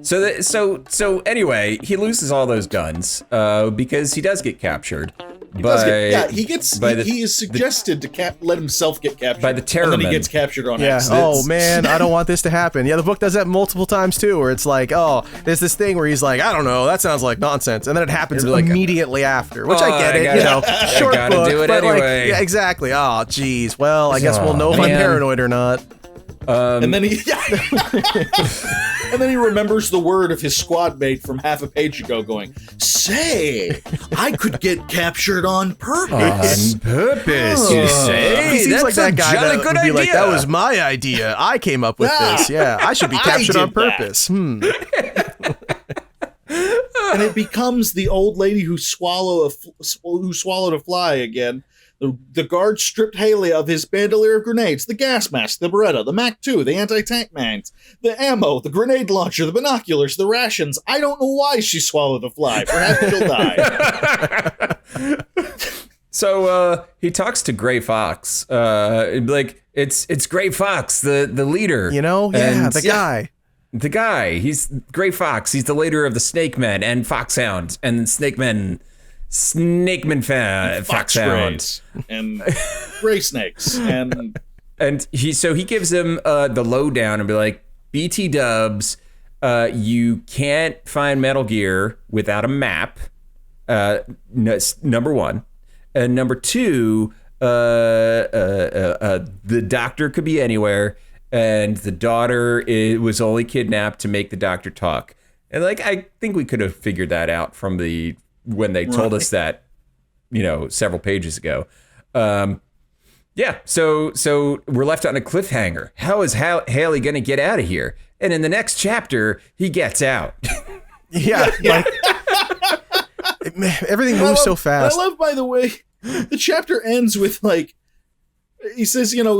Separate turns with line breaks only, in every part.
So anyway, he loses all those guns because he does get captured.
He is suggested to let himself get captured
by the Terrormen.
And then he gets captured on accident.
Oh man, I don't want this to happen. Yeah, the book does that multiple times too, where it's like, oh, there's this thing where he's like, I don't know, that sounds like nonsense, and then it happens immediately after, which I get it, short book,
do it
but
anyway.
like, yeah, exactly. Oh, geez. Well, I guess we'll know if I'm paranoid or not.
And then he and then he remembers the word of his squad mate from half a page ago going, say, I could get captured on purpose.
On purpose, you say?
He seems
That's
like that guy that would be
idea.
like, that was my idea. I came up with this. Yeah, I should be captured on purpose.
And it becomes the old lady who swallowed a fly again. The guards stripped Haley of his bandolier of grenades, the gas mask, the Beretta, the MAC-2, the anti-tank mags, the ammo, the grenade launcher, the binoculars, the rations. I don't know why she swallowed the fly. Perhaps she'll die.
So he talks to Gray Fox. Like it's Gray Fox, the leader.
You know, guy.
The guy. He's Gray Fox. He's the leader of the Snake Men and Foxhound and Snake Men Foxhound
and gray snakes and
he gives him the lowdown and be like, BT Dubs, you can't find Metal Gear without a map. Number one, and number two, the doctor could be anywhere, and the daughter was only kidnapped to make the doctor talk. And like, I think we could have figured that out from when they told us that, several pages ago. So we're left on a cliffhanger. How is Haley going to get out of here? And in the next chapter, he gets out.
Like, everything moves so fast.
I love, by the way, the chapter ends with like, he says, how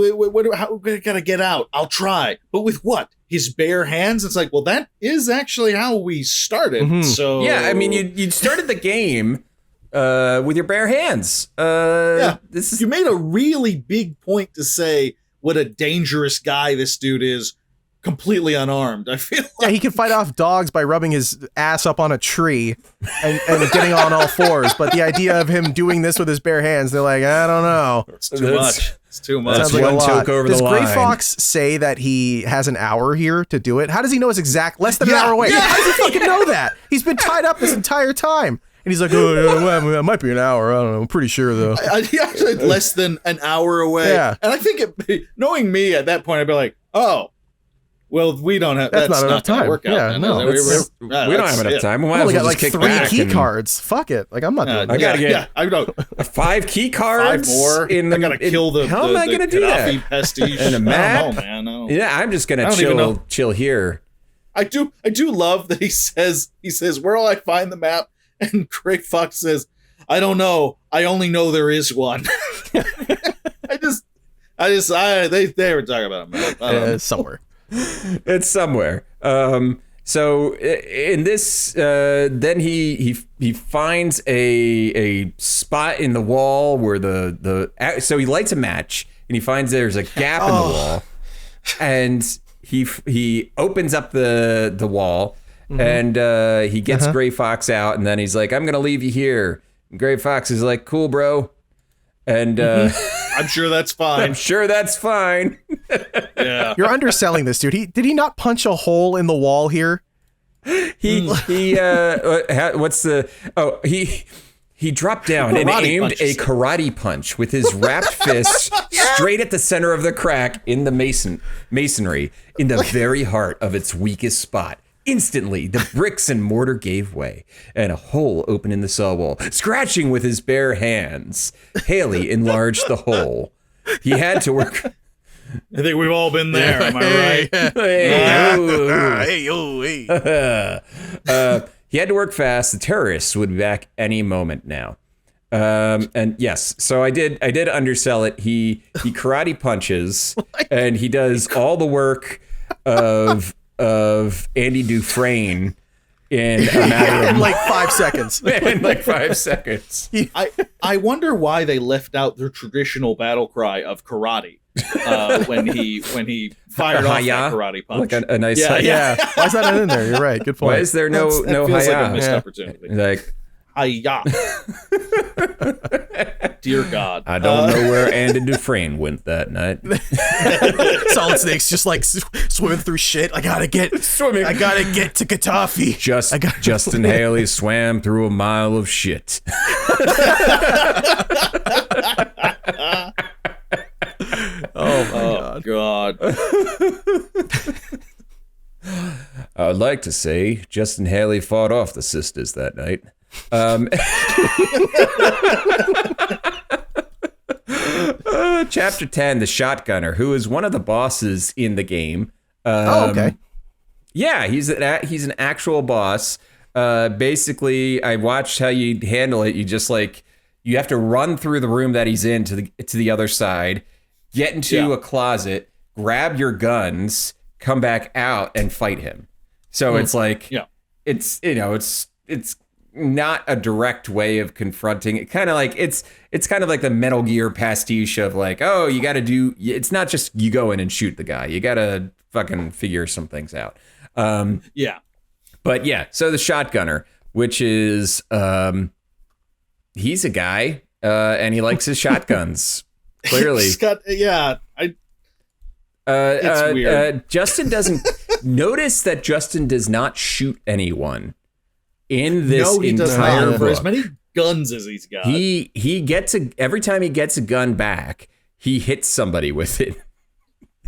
we gotta get out. I'll try, but with what? His bare hands? It's like, well, that is actually how we started. Mm-hmm. So
yeah, I mean, you started the game with your bare hands. You
made a really big point to say what a dangerous guy this dude is, completely unarmed. I feel like.
He can fight off dogs by rubbing his ass up on a tree and getting on all fours. But the idea of him doing this with his bare hands, they're like, I don't know.
It's too much. It's too much.
Sounds like a lot. Does Gray Fox say that he has an hour here to do it? How does he know it's less than an hour away? How does he fucking know that? He's been tied up this entire time. And he's like, well, it might be an hour. I don't know. I'm pretty sure, though.
He actually less than an hour away.
Yeah.
And I think, knowing me at that point, I'd be like, oh, well, we don't have. That's not enough time. Work out,
yeah, no,
we don't have enough time. We
only got like 3 key cards. Fuck it. Like, I'm not doing that.
I gotta get
I know
5 key cards.
5 more. I gotta kill the.
How am I gonna do that?
Pastiche.
And a map.
I don't know, man.
Yeah, I'm just gonna chill here.
I do love that he says, where'll I find the map? And Gray Fox says, I don't know. I only know there is one. They were talking about it.
Somewhere.
It's somewhere. So in this, then he finds a spot in the wall where so he lights a match and he finds there's a gap in the wall, and he opens up the wall. Mm-hmm. And he gets Gray Fox out, and then he's like, I'm gonna leave you here. And Gray Fox is like, cool, bro. And
I'm sure that's fine.
Yeah.
You're underselling this, dude. Did he not punch a hole in the wall here?
He dropped down and aimed a karate punch with his wrapped fist straight at the center of the crack in the masonry, in the very heart of its weakest spot. Instantly, the bricks and mortar gave way, and a hole opened in the cell wall. Scratching with his bare hands, Haley enlarged the hole. He had to work.
I think we've all been there. Am I
right? He had to work fast. The terrorists would be back any moment now. And yes, so I did undersell it. He karate punches, and he does all the work of Andy Dufresne in a matter of
like 5 seconds.
In like 5 seconds.
I wonder why they left out their traditional battle cry of karate. when he fired off that karate punch.
Like a nice
yeah. Why is that not in there? You're right. Good point.
Why is there no
feels
hi-ya?
like a missed opportunity.
Like,
hi-ya. Dear God.
I don't know where Andy Dufresne went that night.
Solid Snake's just like swimming through shit. I gotta get to Gaddafi.
Justin Halley swam through a mile of shit.
Oh my God.
I'd like to say Justin Halley fought off the sisters that night. Chapter 10, the Shotgunner, who is one of the bosses in the game.
Okay.
Yeah, he's an actual boss. Basically, I watched how you handle it. You just you have to run through the room that he's in to the other side, get into a closet, grab your guns, come back out and fight him. So it's it's not a direct way of confronting it. Kind of like it's kind of like the Metal Gear pastiche of you got to do. It's not just you go in and shoot the guy. You got to fucking figure some things out. But yeah, so the Shotgunner, which is he's a guy and he likes his shotguns. Clearly,
it's weird.
Justin doesn't notice that Justin does not shoot anyone in this entire book.
For as many guns as he's got.
He gets every time he gets a gun back, he hits somebody with it.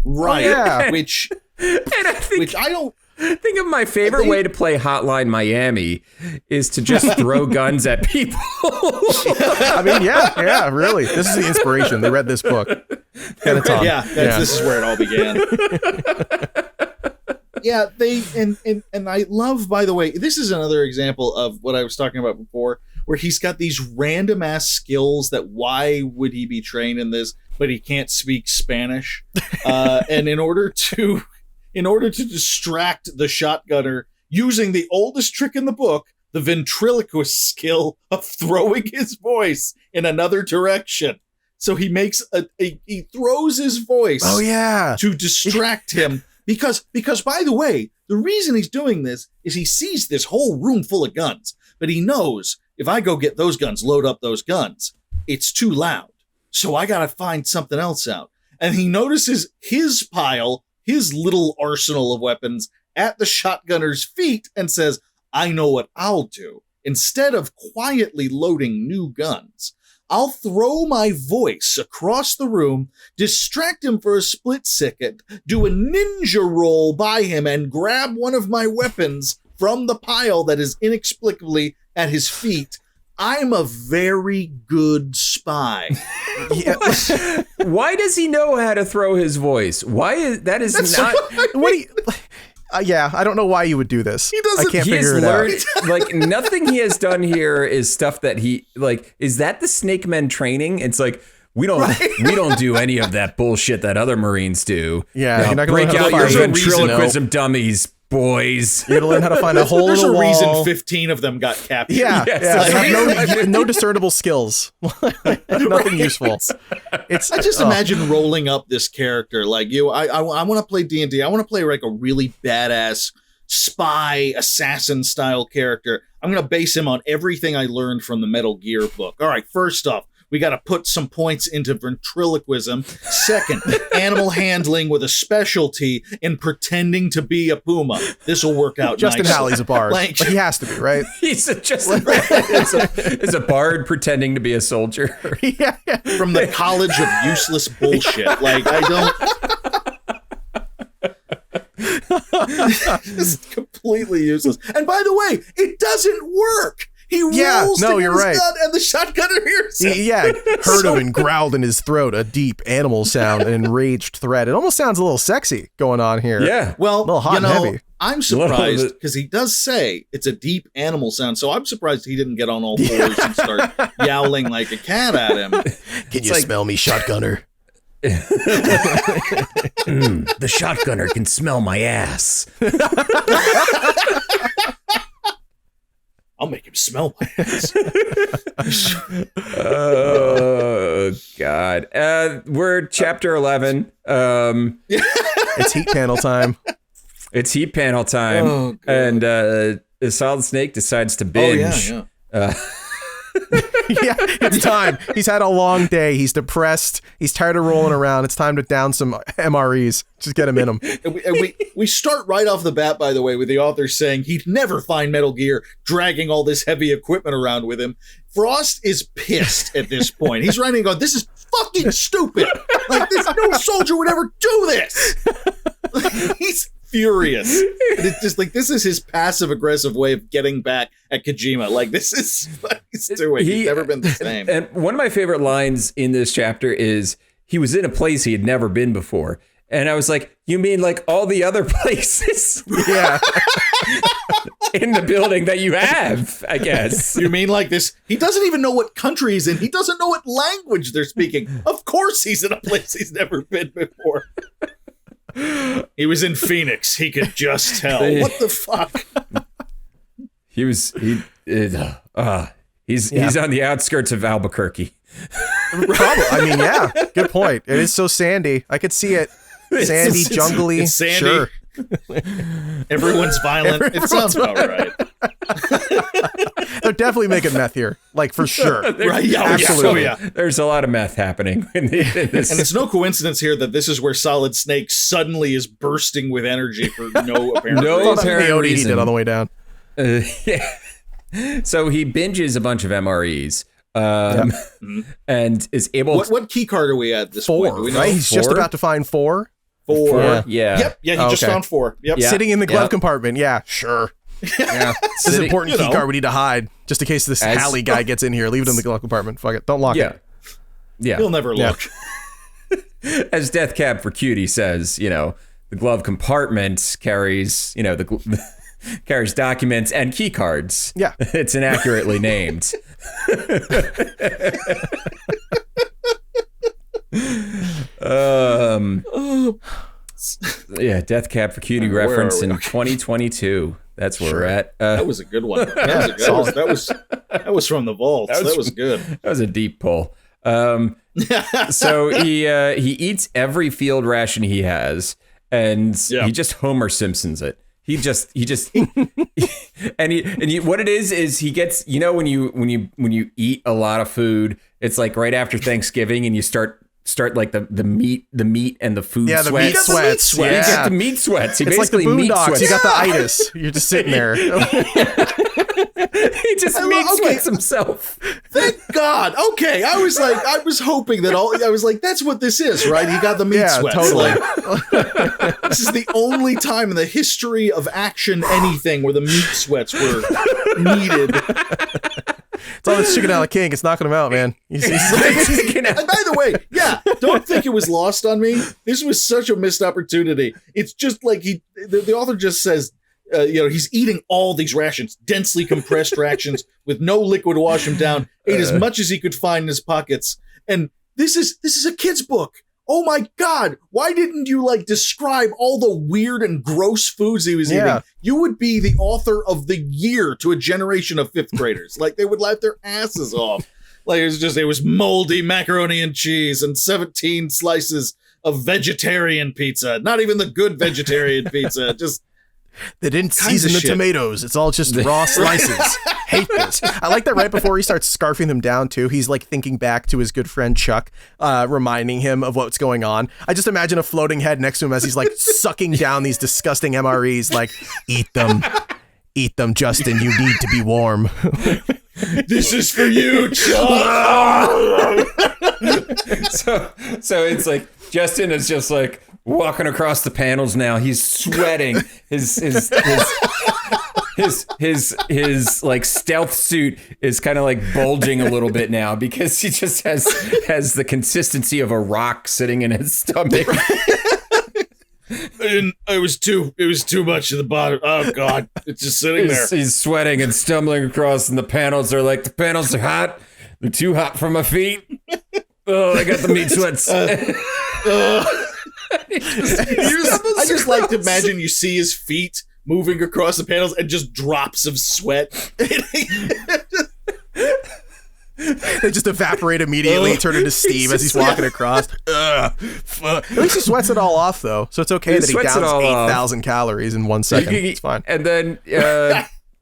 Right.
Yeah.
Which I don't
think of my favorite way to play Hotline Miami is to just throw guns at people.
I mean, yeah, really. This is the inspiration. They read this book.
This is where it all began. Yeah, and I love, by the way, this is another example of what I was talking about before, where he's got these random ass skills that why would he be trained in this, but he can't speak Spanish. And in order to distract the Shotgunner using the oldest trick in the book, the ventriloquist skill of throwing his voice in another direction. So he makes he throws his voice to distract him. Because by the way, the reason he's doing this is he sees this whole room full of guns, but he knows if I go get those guns, load up those guns, it's too loud. So I got to find something else out. And he notices his pile, his little arsenal of weapons at the Shotgunner's feet and says, I know what I'll do. Instead of quietly loading new guns, I'll throw my voice across the room, distract him for a split second, do a ninja roll by him, and grab one of my weapons from the pile that is inexplicably at his feet. I'm a very good spy.
Why does he know how to throw his voice? That's not...
I don't know why you would do this. I can't figure it out.
Nothing he has done here is stuff that he is that the Snake Men training? It's we don't do any of that bullshit that other Marines do.
Yeah, you're not gonna
break out your ventriloquism dummies, boys.
You're gonna learn how to find a hole in the wall.
There's a reason 15 of them got captured.
Yeah, have no discernible skills. Nothing useful.
I just imagine rolling up this character like you. I want to play D&D. I want to play like a really badass spy assassin style character. I'm going to base him on everything I learned from the Metal Gear book. All right, first off, we got to put some points into ventriloquism. Second, animal handling with a specialty in pretending to be a puma. This will work out
Justin
nicely.
Halley's a bard. He has to be, right?
He's is a bard pretending to be a soldier.
Yeah. From the College of Useless Bullshit. I don't... Just completely useless. And by the way, it doesn't work. He rolls to his gun and the Shotgunner hears it.
Heard him and growled in his throat, a deep animal sound, an enraged threat. It almost sounds a little sexy going on here.
Yeah.
Well,
a little hot and heavy.
I'm surprised because he does say it's a deep animal sound, so I'm surprised he didn't get on all fours and start yowling like a cat at him.
Can you smell me, Shotgunner?
The Shotgunner can smell my ass.
I'll make him smell my ass.
Oh God. We're chapter 11.
It's heat panel time.
It's heat panel time.
Oh, God.
And Solid Snake decides to binge.
Oh, yeah.
Yeah, it's time. He's had a long day. He's depressed. He's tired of rolling around. It's time to down some MREs. Just get him in them.
And we start right off the bat, by the way, with the author saying he'd never find Metal Gear dragging all this heavy equipment around with him. Frost is pissed at this point. He's writing going, this is fucking stupid. Like, no soldier would ever do this. He's furious. And it's just like, this is his passive aggressive way of getting back at Kojima. Like, this is what he's doing. He's never been the same.
And one of my favorite lines in this chapter is he was in a place he had never been before. And I was like, you mean like all the other places?
Yeah.
In the building that you have, I guess.
You mean like this? He doesn't even know what country he's in. He doesn't know what language they're speaking. Of course he's in a place he's never been before. He was in Phoenix. He could just tell. What the fuck?
He's on the outskirts of Albuquerque.
Probably. I mean, yeah. Good point. It is so sandy. I could see it. Sandy, jungly.
It's sandy.
Sure.
Everyone's violent. It sounds about right.
They're definitely making meth here. Like, for sure.
Right? Yeah,
absolutely.
Yeah.
There's a lot of meth happening in this.
And it's no coincidence here that this is where Solid Snake suddenly is bursting with energy for no apparent reason.
He did on the way down.
Yeah. So he binges a bunch of MREs. And is able to...
What key card are we at this point? Do we know?
Right? He's just about to find 4.
4.
Yeah.
Yep. Yeah, he just found 4. Yep.
Yeah.
Sitting in the glove compartment. Yeah, sure.
Yeah.
This is an important key card we need to hide, just in case this Halley guy gets in here. Leave it in the glove compartment. Fuck it. Don't lock it.
Yeah.
He'll never look.
As Death Cab for Cutie says, the glove compartment carries, carries documents and key cards.
Yeah.
It's inaccurately named. Death Cab for Cutie reference in 2022. That's where we're at.
That was a good one. That was from the vault. That was good.
That was a deep pull. So he eats every field ration he has, and he just Homer Simpsons it. He just and what it is he gets, when you eat a lot of food, it's like right after Thanksgiving and you start like the meat and the food
the
sweats.
meat sweats.
You get the meat sweats.
It's like the Boondocks. You got the itis. You're just sitting there.
He just meat sweats himself.
Thank God. Okay, I was hoping that I was like, that's what this is, right? He got the meat sweats.
Totally.
This is the only time in the history of action anything where the meat sweats were needed.
It's all this chicken a la king. It's knocking him out, man.
And by the way, don't think it was lost on me. This was such a missed opportunity. It's just like the author just says, he's eating all these rations, densely compressed rations with no liquid to wash him down, ate as much as he could find in his pockets. And this is a kid's book. Oh my God. Why didn't you describe all the weird and gross foods he was eating? You would be the author of the year to a generation of 5th graders. They would laugh their asses off. It was moldy macaroni and cheese and 17 slices of vegetarian pizza. Not even the good vegetarian pizza. Just
they didn't season the tomatoes. It's all just raw slices. Hate this. I like that right before he starts scarfing them down too. He's thinking back to his good friend Chuck, reminding him of what's going on. I just imagine a floating head next to him as he's sucking down these disgusting MREs. Eat them, Justin. You need to be warm.
This is for you, Chuck.
So it's Justin is just walking across the panels now. He's sweating. His stealth suit is kind of bulging a little bit now because he just has the consistency of a rock sitting in his stomach.
It was too much at the bottom. Oh God, it's just sitting there.
He's sweating and stumbling across, and the panels are the panels are hot. They're too hot for my feet. Oh, I got the meat sweats.
I just like to imagine you see his feet moving across the panels and just drops of sweat.
They just evaporate immediately, turn into steam as he's walking across. At least he sweats it all off, though. So it's okay that he downs 8,000 calories in 1 second. It's fine.
And then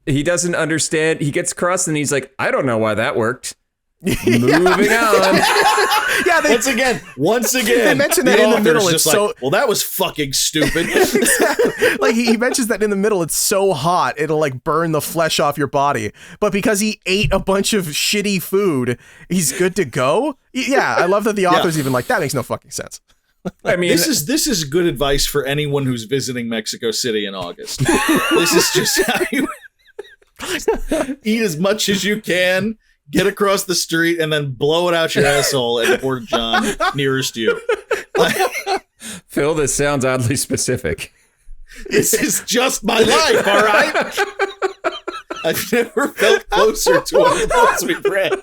he doesn't understand. He gets across and he's like, I don't know why that worked. Moving on.
Yeah,
once again,
they mentioned that in the middle. It's so
well, that was fucking stupid.
Exactly. Like he mentions that in the middle, it's so hot it'll like burn the flesh off your body. But because he ate a bunch of shitty food, he's good to go. Yeah, I love that the author's even like, that makes no fucking sense.
I mean,
this is good advice for anyone who's visiting Mexico City in August. This is just how you eat as much as you can. Get across the street and then blow it out your asshole at Port John nearest you.
Phil, this sounds oddly specific.
This is just my life, all right? I've never felt closer to one of the books we've read.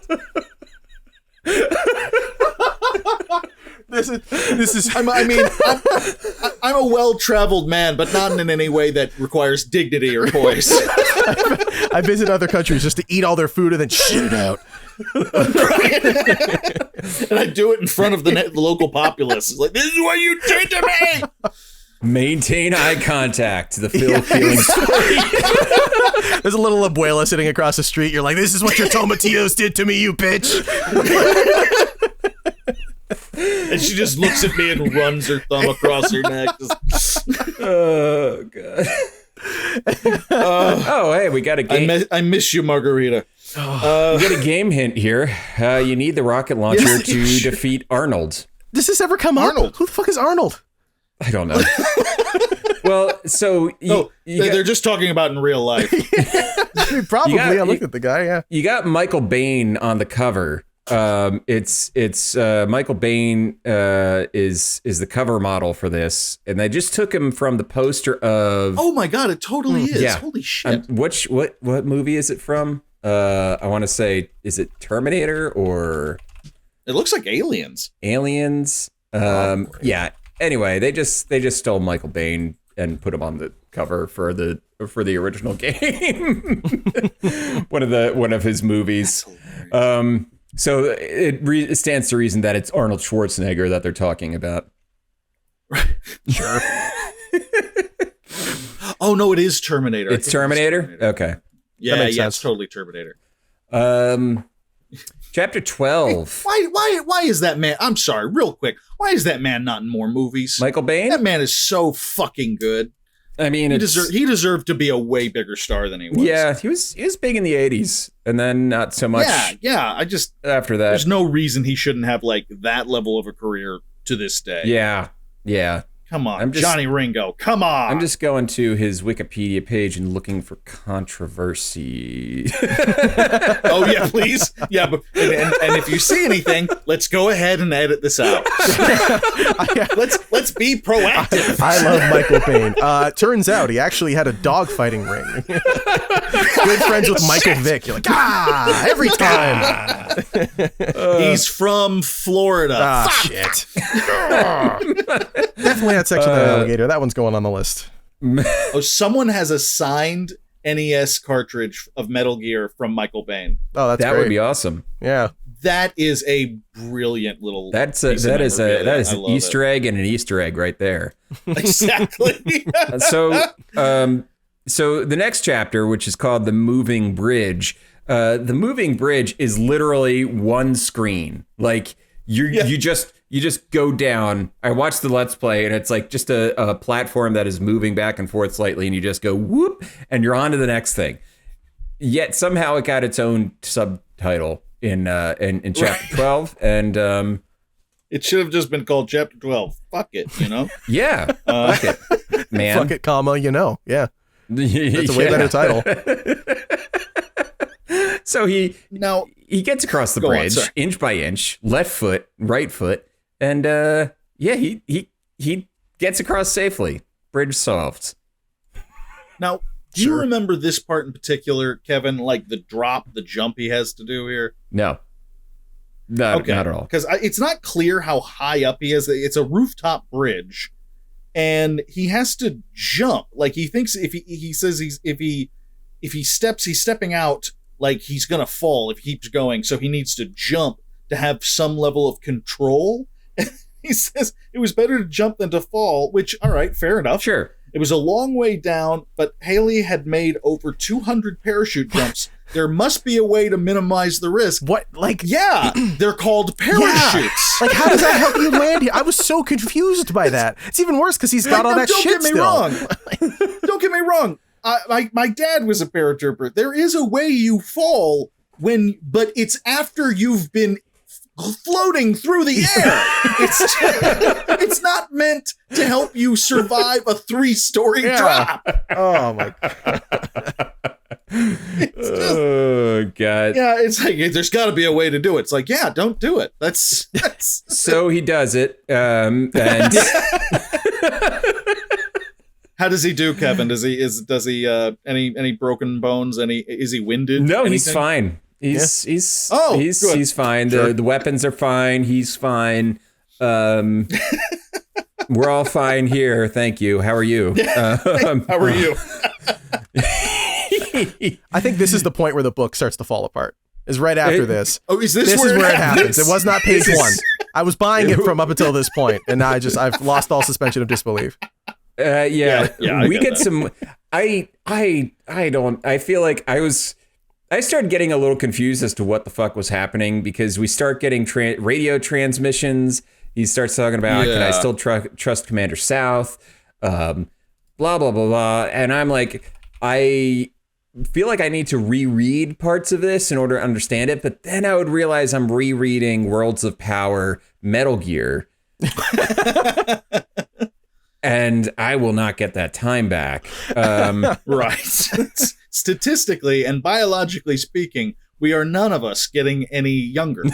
I'm a well-traveled man, but not in any way that requires dignity or poise.
I visit other countries just to eat all their food and then shit it out.
And I do it in front of the local populace. It's like, this is what you did to me!
Maintain eye contact. The Phil feeling story.
There's a little abuela sitting across the street. You're like, this is what your tomatillos did to me, you bitch.
And she just looks at me and runs her thumb across her neck.
Oh, God. Hey, we got a game.
I miss you, Margarita.
We got a game hint here. You need the rocket launcher to defeat Arnold.
Does this ever come up? Who the fuck is Arnold?
I don't know. Well, so...
they're just talking about in real life.
Probably. I looked at the guy, yeah.
You got Michael Bain on the cover. It's Michael Bain is the cover model for this, and they just took him from the poster of.
Oh my God! It totally is.
Yeah.
Holy shit!
What movie is it from? I want to say, is it Terminator or?
It looks like Aliens.
Aliens. Yeah. Anyway, they just stole Michael Bain and put him on the cover for the original game. one of his movies. So it stands to reason that it's Arnold Schwarzenegger that they're talking about.
Sure. Oh no, it is Terminator.
It's Terminator? Okay.
Yeah, it's totally Terminator.
Chapter 12.
Why is that man? I'm sorry, real quick. Why is that man not in more movies?
Michael Bain?
That man is so fucking good.
I mean,
he deserved to be a way bigger star than he was.
Yeah, he was big in the 80s, and then not so much.
Yeah. I just
after that,
there's no reason he shouldn't have like that level of a career to this day.
Yeah.
Come on, Johnny Ringo. Come on.
I'm just going to his Wikipedia page and looking for controversy.
Oh yeah, please. Yeah, but and if you see anything, let's go ahead and edit this out. Let's be proactive.
I love Michael Bain. Turns out he actually had a dogfighting ring. Good friends with Michael Vick. You're like, every time.
He's from Florida.
Shit. Definitely that section of the alligator. That one's going on the list.
Oh, someone has a signed NES cartridge of Metal Gear from Michael Bain.
Oh, that
would be awesome.
Yeah.
That is a brilliant little.
That is an Easter egg and an Easter egg right there.
Exactly.
So the next chapter, which is called The Moving Bridge, the moving bridge is literally one screen. Like you just go down. I watched the Let's Play, and it's like just a platform that is moving back and forth slightly, and you just go whoop, and you're on to the next thing. Yet somehow it got its own subtitle in chapter 12, and
it should have just been called chapter 12. Fuck it, you know?
Yeah, fuck it, man.
Fuck it, comma, you know? Yeah, that's a way better title.
So he gets across the bridge inch by inch, left foot, right foot, and he gets across safely. Bridge solved.
Now, do you remember this part in particular, Kevin? Like the jump he has to do here?
No. Not at all.
Because it's not clear how high up he is. It's a rooftop bridge, and he has to jump. Like he thinks if he's stepping out like he's gonna fall if he keeps going, so he needs to jump to have some level of control. He says it was better to jump than to fall, which, all right, fair enough.
Sure.
It was a long way down, but Haley had made over 200 parachute jumps. There must be a way to minimize the risk.
What? Like,
yeah, they're called parachutes.
Like, how does that help you land here? I was so confused by that. It's even worse because he's got all that shit still.
Don't get me wrong. My dad was a paratrooper. There is a way you fall but it's after you've been floating through the air. It's not meant to help you survive a 3-story drop.
Oh my god.
Oh god.
Yeah, it's like there's got to be a way to do it. It's like, yeah, don't do it. That's
So he does it. And
how does he do, Kevin? Does he any broken bones? Is he winded?
No,
Anything?
he's fine. He's
good.
He's fine.
Sure.
The weapons are fine. He's fine. We're all fine here. Thank you. How are you?
How are you?
I think this is the point where the book starts to fall apart. Is right after this.
Oh, is this
This
where
is where it
happens?
happens. It was not page 1. I was buying it from up until this point, and now I've lost all suspension of disbelief.
Yeah, we get
that.
some. I feel like I started getting a little confused as to what the fuck was happening, because we start getting radio transmissions. He starts talking about, can I still trust Commander South? Blah, blah, blah, blah. And I'm like, I feel like I need to reread parts of this in order to understand it. But then I would realize I'm rereading Worlds of Power Metal Gear. And I will not get that time back.
Right. Statistically and biologically speaking, we are none of us getting any younger.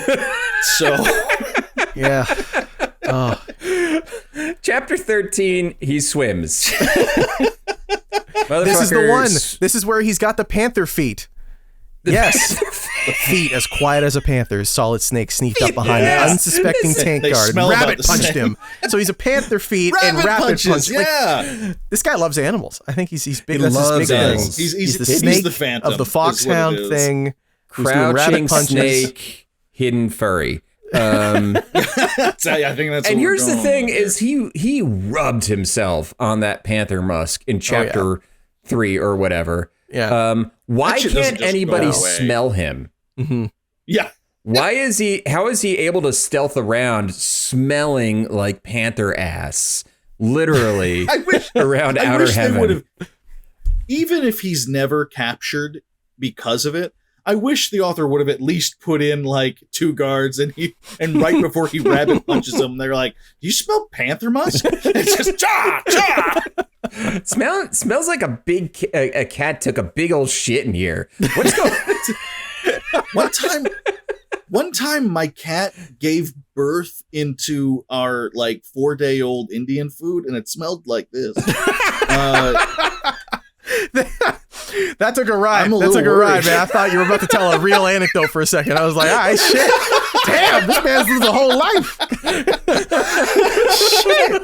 So,
yeah. Oh.
Chapter 13, he swims.
This is the one. This is where he's got the panther feet. Yes. The feet as quiet as a panther. Solid Snake sneaked up behind an unsuspecting tank guard. Rabbit punched him. So he's a panther feet and rabbit punches.
Yeah.
This guy loves animals. I think he's big.
He
That's his big
animals.
thing.
He's
the snake
the Phantom
of the foxhound thing.
Crouching snake, hidden furry.
I think that's.
And here's the thing: is he rubbed himself on that panther musk in chapter 3 or whatever.
Yeah.
Why can't anybody smell him?
Mm-hmm.
Yeah.
How is he able to stealth around smelling like panther ass? Literally around outer heaven.
Even if he's never captured because of it, I wish the author would have at least put in like 2 guards and right before he rabbit punches them, they're like, "Do you smell panther musk?" It's just cha cha.
Smells like a cat took a big old shit in here. What's going on?
One time my cat gave birth into our like 4-day-old Indian food, and it smelled like this.
That took a ride.
That
took a ride, man. I thought you were about to tell a real anecdote for a second. I was like, all right, shit. Damn, this man's lived a whole life. Shit.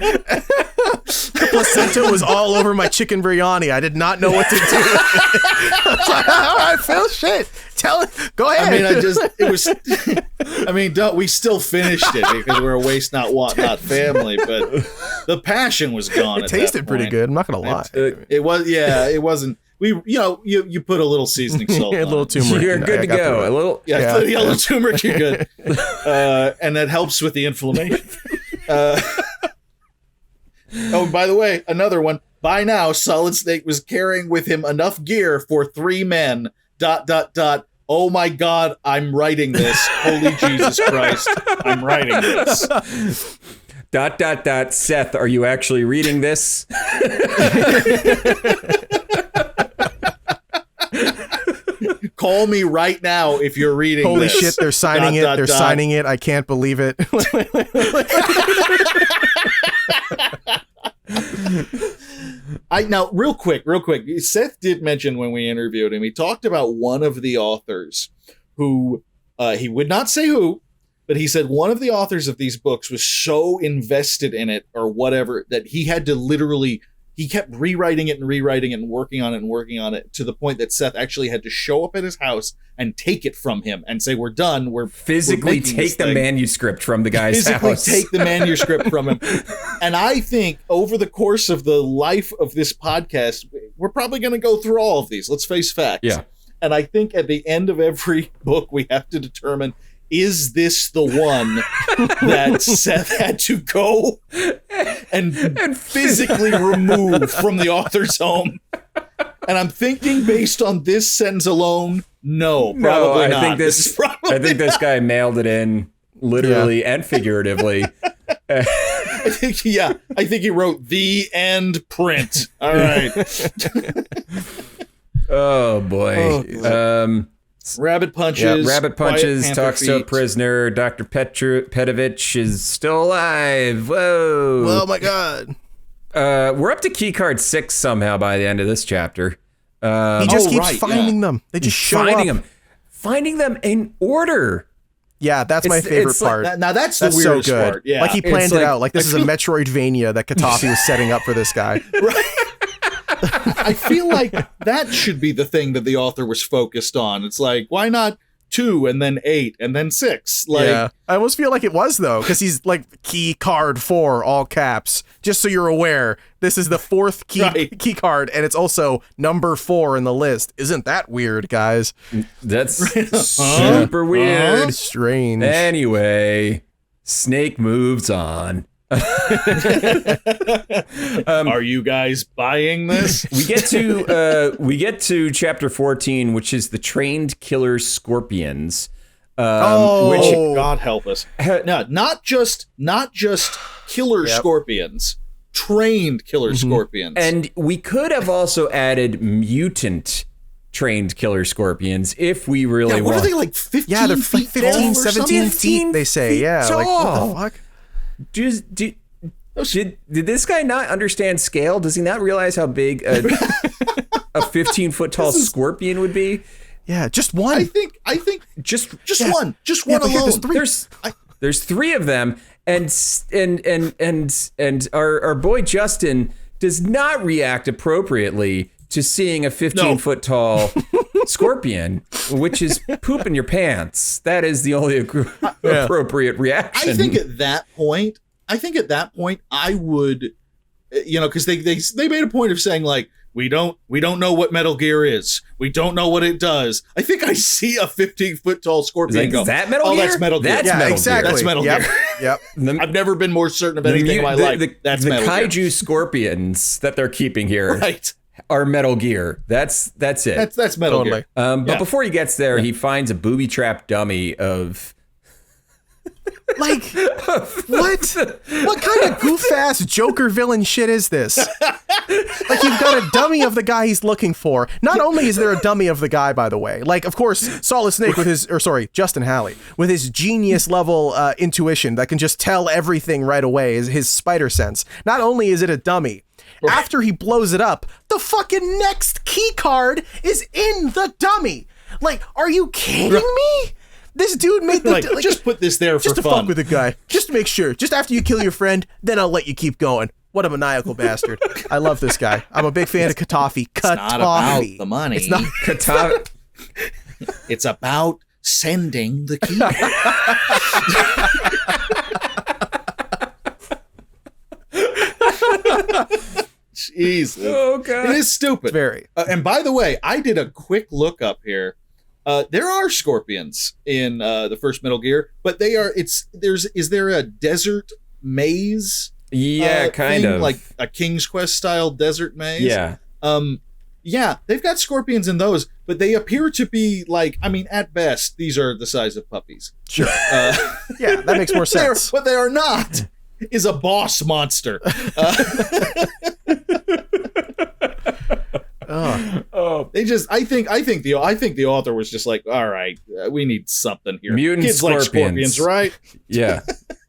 The placenta was all over my chicken biryani. I did not know what to do. I was like, all right, Phil, shit. Tell it. Go ahead.
We still finished it because we're a waste not, want not family, but the passion was gone.
It tasted pretty good. I'm not going to lie.
It wasn't. You put a little seasoning salt on
a little
it.
turmeric.
You're good to go. A little,
a little turmeric, you're good. And that helps with the inflammation. Oh, by the way, another one. By now, Solid Snake was carrying with him enough gear for 3 men. ... Oh my God, I'm writing this. Holy Jesus Christ, I'm writing this. ...
Seth, are you actually reading this?
Call me right now if you're reading
Holy
this.
Holy shit, they're signing it. They're signing it. I can't believe it.
Now, real quick, Seth did mention when we interviewed him, he talked about one of the authors who, he would not say who, but he said one of the authors of these books was so invested in it or whatever that he had to literally he kept rewriting it and rewriting it and working on it to the point that Seth actually had to show up at his house and take it from him and say, we're done. We're
physically take the manuscript from the guy's house.
Physically take the manuscript from him. And I think over the course of the life of this podcast, we're probably going to go through all of these. Let's face facts.
Yeah.
And I think at the end of every book, we have to determine, is this the one that Seth had to go and physically remove from the author's home? And I'm thinking, based on this sentence alone, no, probably not.
I think this guy mailed it in literally and figuratively.
I think he wrote the end print. All right.
Oh boy.
Rabbit punches.
Yeah, Rabbit punches, talks to a prisoner. Dr. Petovich is still alive. Whoa.
Oh my god.
We're up to keycard 6 somehow by the end of this chapter.
He just keeps finding them. They just show up.
Finding them in order.
Yeah, that's my favorite part.
Now that's the weirdest
so good.
part. Yeah.
Like he planned it out. Like this is a Metroidvania that Katafi was setting up for this guy.
Right. I feel like that should be the thing that the author was focused on. It's like, why not 2 and then 8 and then 6? Like,
yeah, I almost feel like it was though, because he's like key card 4, all caps. Just so you're aware, this is the 4th key card, and it's also number 4 in the list. Isn't that weird, guys?
That's super weird.
Strange.
Anyway, Snake moves on.
Are you guys buying this?
We get to chapter 14, which is the trained killer scorpions.
Which God help us. No, not just killer scorpions, trained killer scorpions.
And we could have also added mutant trained killer scorpions if we really
what
want.
Are they, like 15
Yeah, they're
feet
15, 17 feet, they say. Yeah,
tall.
like what the fuck?
Did this guy not understand scale? Does he not realize how big a 15-foot tall scorpion would be?
Yeah, just one.
I think just one alone.
There's 3 of them, and our boy Justin does not react appropriately to seeing a 15-foot tall scorpion, which is poop in your pants. That is the only appropriate reaction.
I think at that point, I would, because they made a point of saying, like, we don't know what Metal Gear is. We don't know what it does. I think I see a 15-foot tall scorpion
like,
go,
is that Metal Gear?
That's Metal Gear.
That's Metal
exactly.
Gear.
That's Metal Gear.
Yep.
I've never been more certain of anything in my life. That's
the
Metal Gear.
kaiju scorpions that they're keeping here are Metal Gear. That's it.
That's Metal Gear.
But before he gets there, he finds a booby trap dummy of...
Like, what kind of goof-ass Joker villain shit is this? Like, you've got a dummy of the guy he's looking for. Not only is there a dummy of the guy, by the way, like, of course, Solid Snake with Justin Halley, with his genius level intuition that can just tell everything right away, is his spider sense. Not only is it a dummy, after he blows it up, the fucking next key card is in the dummy. Like, are you kidding me? This dude made the...
just put this there for fun.
Just to fuck with the guy. Just to make sure. Just after you kill your friend, then I'll let you keep going. What a maniacal bastard. I love this guy. I'm a big fan of Katafi.
It's not about the money.
It's not
Katafi.
It's about sending the key. Jesus.
Oh, God.
It is stupid.
Very.
And by the way, I did a quick look up here. There are scorpions in the first Metal Gear, but is there a desert maze?
Yeah, kind of.
Like a King's Quest style desert maze?
Yeah.
Yeah, they've got scorpions in those, but they appear to be like, I mean, at best, these are the size of puppies.
Sure. Yeah, that makes more sense.
What they are not is a boss monster. They just, I think the author was just like, all right, we need something here.
Mutant
Kids
scorpions.
like scorpions, right?
Yeah.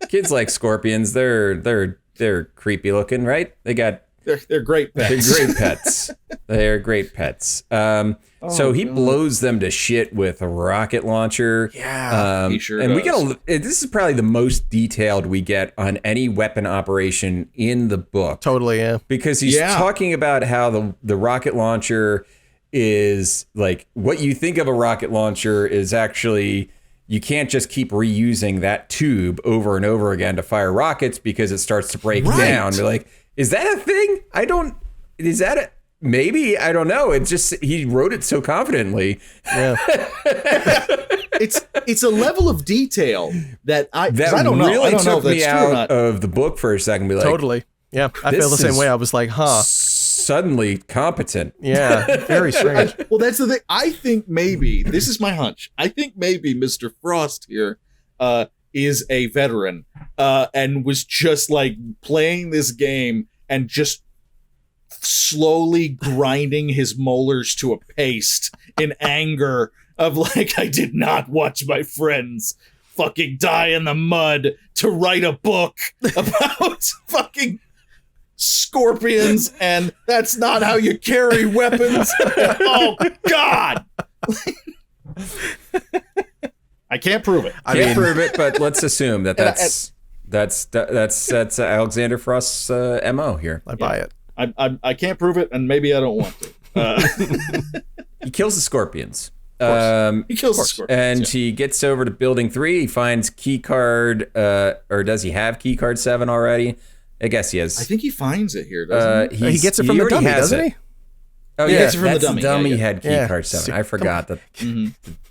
Kids like scorpions. They're creepy looking, right? They got
They're great pets.
They're great pets. They're great pets. So he blows them to shit with a rocket launcher.
Yeah, he sure
and
does.
this is probably the most detailed we get on any weapon operation in the book.
Totally, yeah.
Because he's talking about how the rocket launcher is like, what you think of a rocket launcher is actually, you can't just keep reusing that tube over and over again to fire rockets because it starts to break down. You're like, is that a thing? Maybe, I don't know. It's just, he wrote it so confidently.
Yeah.
It's a level of detail that I don't know.
Really
I don't know if
took
that's
me
true or
out
not.
of the book for a second. Be like,
Totally. Yeah, I feel the same way. I was like, huh.
Suddenly competent.
Yeah, very strange.
Well, that's the thing. I think maybe, this is my hunch, I think maybe Mr. Frost here is a veteran and was just like playing this game and just slowly grinding his molars to a paste in anger of like, I did not watch my friends fucking die in the mud to write a book about fucking scorpions, and that's not how you carry weapons. Oh God. I can't prove it.
Can't prove it, but let's assume that's Alexander Frost's MO here.
I buy it.
I can't prove it, and maybe I don't want to.
He kills the scorpions.
He kills the scorpions.
And he gets over to building 3. He finds key card, or does he have key card 7 already? I guess he has.
I think he finds it here, doesn't he?
He gets it from the dummy, doesn't he?
Oh,
He
yeah,
gets it from the
that's
dummy.
the dummy
Yeah.
had key card 7. I forgot that.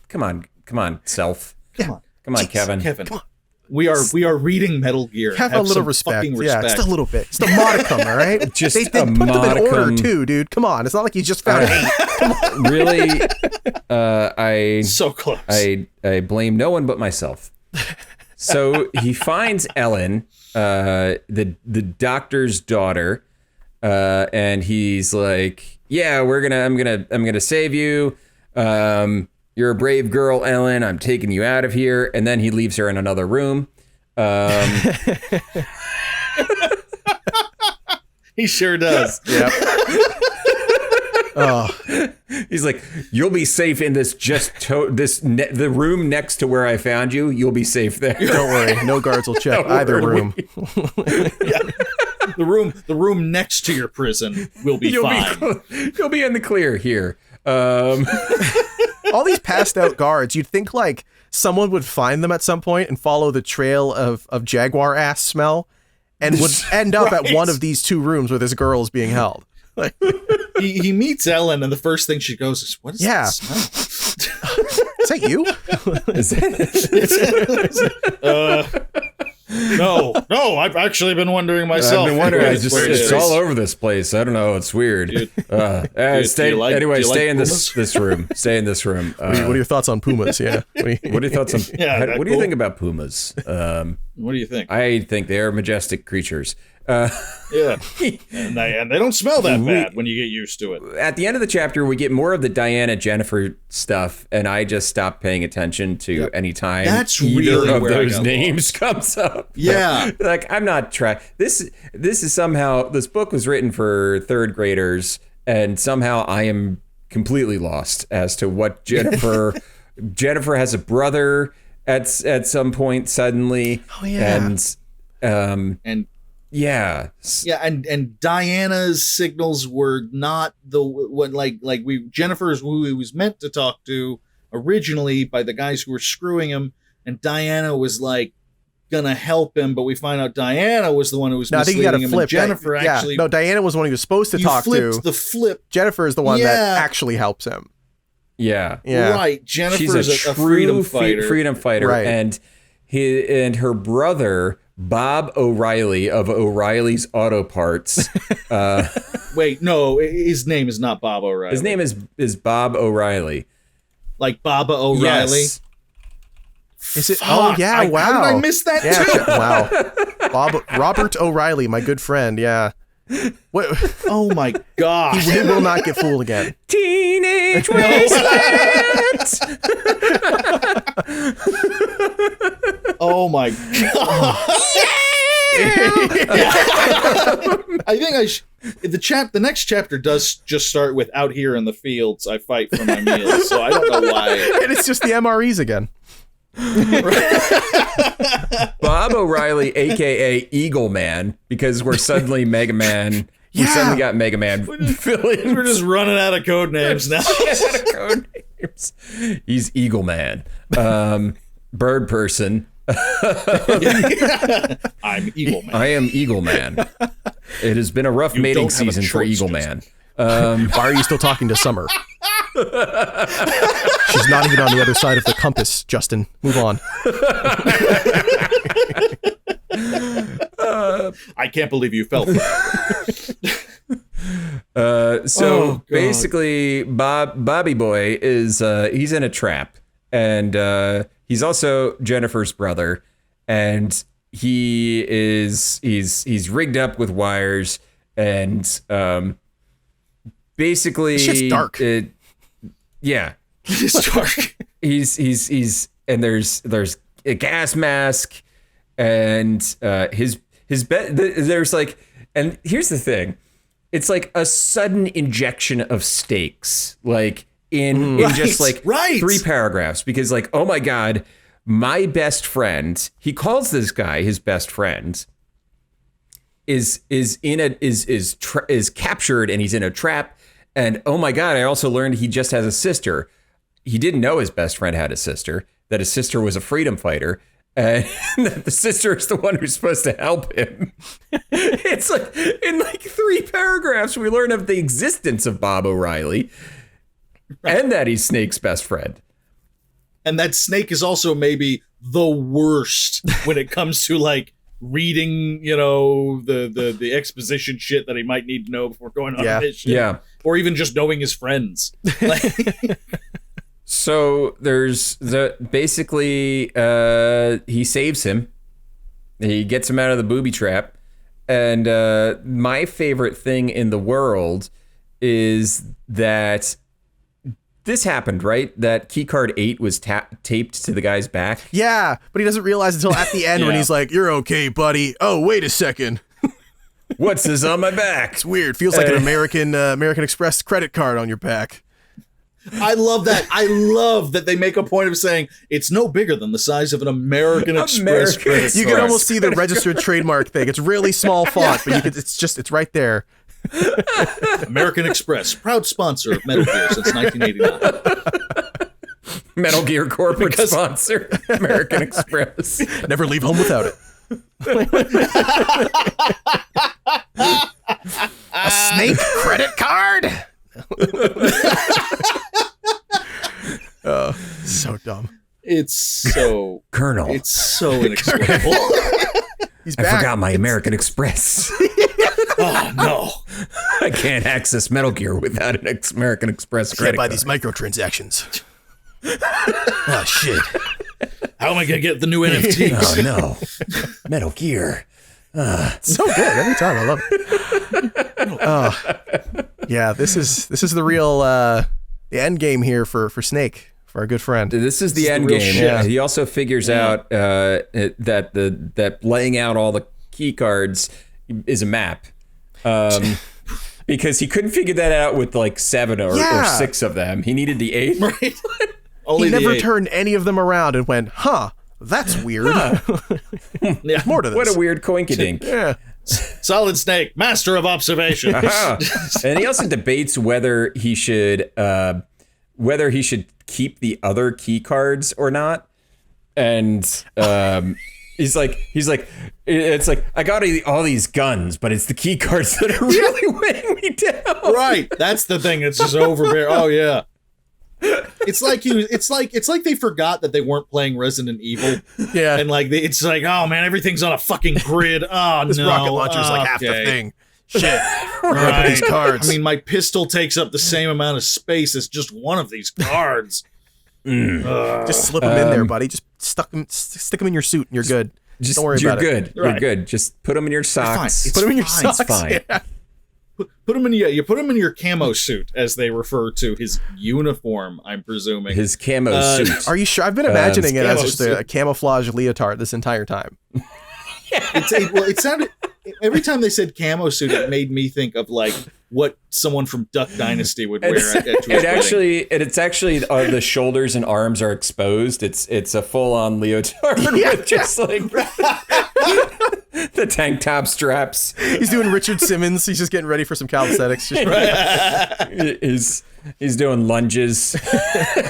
Come on, self.
Come on,
Kevin.
Come on. We are reading Metal Gear.
Have a little
some
respect.
fucking
Yeah,
respect.
just a little bit. Just a modicum, all right?
Just
they
a
put them in order
modicum.
too, dude. Come on. It's not like you just found 8.
Really, I
So close.
I blame no one but myself. So he finds Ellen, the doctor's daughter, and he's like, "Yeah, I'm gonna save you. You're a brave girl, Ellen. I'm taking you out of here." And then he leaves her in another room.
He sure does.
Yep. Oh,
He's like, "You'll be safe in this the room next to where I found you. You'll be safe there.
don't worry. No guards will check either room.
The room next to your prison will be fine.
You'll be in the clear here."
All these passed out guards, you'd think like someone would find them at some point and follow the trail of jaguar ass smell and would end up at one of these 2 rooms where this girl is being held. Like,
He meets Ellen, and the first thing she goes is, "What is that smell?"
is that you?
No, I've actually been wondering myself.
I've been wondering.
Where
It's all over this place. I don't know. It's weird. Stay in this room. Stay in this room.
What are your thoughts on pumas? Yeah.
What are your thoughts on?
Yeah,
what do you think about pumas?
What do you think?
I think they are majestic creatures.
Yeah, and they don't smell that bad when you get used to it.
At the end of the chapter, we get more of the Diana Jennifer stuff, and I just stopped paying attention to any time
That's
either
really
of
where I
those
got
names comes up.
Yeah.
Like, I'm not trying. This is somehow, this book was written for 3rd graders, and somehow I am completely lost as to what Jennifer has a brother at some point suddenly.
Oh yeah.
And
yeah,
and Diana's signals were not the what like Jennifer is who he was meant to talk to originally by the guys who were screwing him, and Diana was like gonna help him, but we find out Diana was the one who was misleading him. And Jennifer actually,
no, Diana was the one he was supposed to talk to.
The flip.
Jennifer is the one that actually helps him.
Yeah.
Right. Jennifer is a freedom fighter.
Right.
And her brother, Bob O'Reilly of O'Reilly's Auto Parts.
Wait, no, his name is not Bob O'Reilly.
His name is Bob O'Reilly.
Like Baba O'Reilly?
Yes.
Is it?
Fuck,
Oh yeah! Wow!
How did I miss that too?
Wow! Robert O'Reilly, my good friend. Yeah. What?
Oh my gosh!
He will not get fooled again.
Teenage Wasteland.
Oh my god! I think The next chapter does just start with "Out here in the fields, I fight for my meals," so I don't know why.
And it's just the MREs again.
Bob O'Reilly, aka Eagle Man, because we're suddenly Mega Man. We suddenly got Mega Man.
We're just running out of code names now.
He's Eagle Man. Bird person.
I'm Eagle Man.
I am Eagle Man. It has been a rough mating season for Eagle Man.
Why are you still talking to Summer? She's not even on the other side of the compass, Justin. Move on.
I can't believe you fell for
that. Basically, Bobby Boy is he's in a trap, and he's also Jennifer's brother, and he's rigged up with wires, and basically
it's just dark.
It's dark.
He's and there's a gas mask, and his bed. There's like, and here's the thing, it's like a sudden injection of stakes, like in just like 3 paragraphs, because like, oh my god, my best friend, he calls this guy his best friend, is captured, and he's in a trap. And oh my god, I also learned he just has a sister. He didn't know his best friend had a sister, that his sister was a freedom fighter, and that the sister is the one who's supposed to help him. It's like in like 3 paragraphs we learn of the existence of Bob O'Reilly, and that he's Snake's best friend.
And that Snake is also maybe the worst when it comes to like reading, you know, the exposition shit that he might need to know before going on a mission.
Yeah.
Or even just knowing his friends. Like,
so there's basically he saves him. He gets him out of the booby trap. And my favorite thing in the world is that this happened, right? That keycard 8 was taped to the guy's back.
Yeah, but he doesn't realize until at the end when he's like, "You're okay, buddy. Oh, wait a second.
What's this on my back?
It's weird. Feels like an American Express credit card on your back."
I love that. I love that they make a point of saying it's no bigger than the size of an American Express credit card.
You can almost see the registered trademark thing. It's really small font, but it's right there.
American Express, proud sponsor of Metal Gear since 1989.
Metal Gear corporate sponsor, American Express.
Never leave home without it. A Snake credit card? Oh, so dumb.
It's so
Colonel.
It's so inexplicable.
He's
I
back.
forgot my American Express.
Oh no!
I can't access Metal Gear without an American Express credit
Can't buy
card.
these microtransactions. Oh shit!
How am I gonna get the new NFTs?
Oh no! Metal Gear.
So good every time. I love it. Yeah, this is the real the end game here for Snake, for our good friend.
This is the end
real
game.
shit.
Yeah. He also figures out that laying out all the key cards is a map. Because he couldn't figure that out with like 7 or 6 of them. He needed the 8th.
Right? Only
He never
8.
turned any of them around and went, "Huh, that's weird."
Yeah.
More to this.
What a weird coinkydink.
Yeah.
Solid Snake, master of observation.
And he also debates whether he should keep the other key cards or not. And he's like, it's like, I got all these guns, but it's the key cards that are really weighing me down.
Right. That's the thing. It's just overbearing. Oh yeah. It's like they forgot that they weren't playing Resident Evil.
Yeah.
And like it's like, oh man, everything's on a fucking grid. Oh
This
no.
rocket launcher's like half the
Okay.
thing. Shit.
Right.
These cards.
I mean, my pistol takes up the same amount of space as just one of these cards.
just slip them in there, buddy. Just stick them in your suit and you're good. Don't worry about
You're
it.
good. You're good. Just put them in your socks.
It's
Put them in your
fine.
socks.
It's fine.
Yeah.
Put him in you put him in your camo suit, as they refer to his uniform, I'm presuming.
His camo suit.
Are you sure? I've been imagining it as
camo
just
suit.
a camouflage leotard this entire time.
It sounded every time they said camo suit, it made me think of like what someone from Duck Dynasty would wear at his wedding.
It's actually the shoulders and arms are exposed. It's a full on leotard with just like the tank top straps.
He's doing Richard Simmons. He's just getting ready for some calisthenics.
He's doing lunges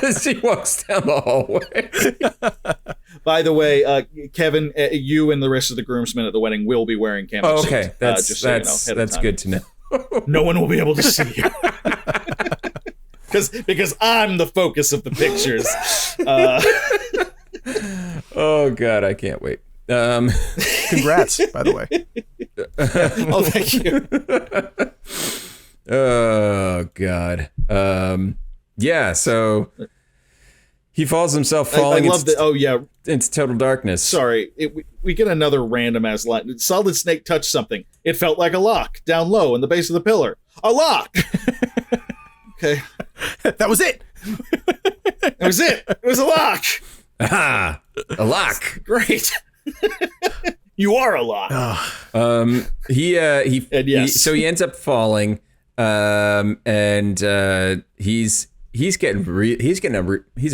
as he walks down the hallway.
By the way, Kevin, you and the rest of the groomsmen at the wedding will be wearing camo suits.
Okay, that's good to know.
No one will be able to see you. Because I'm the focus of the pictures.
Oh, God, I can't wait.
Congrats, by the way.
Oh, thank you.
Oh, God. Yeah, so he falls himself falling.
I love that. Oh, yeah.
Into total darkness.
Sorry, we get another random ass line. Solid Snake touched something. It felt like a lock down low in the base of the pillar. A lock. Okay,
that was it.
That was it. It was a lock.
Ah, a lock.
Great. You are a lock.
He ends up falling, and he's a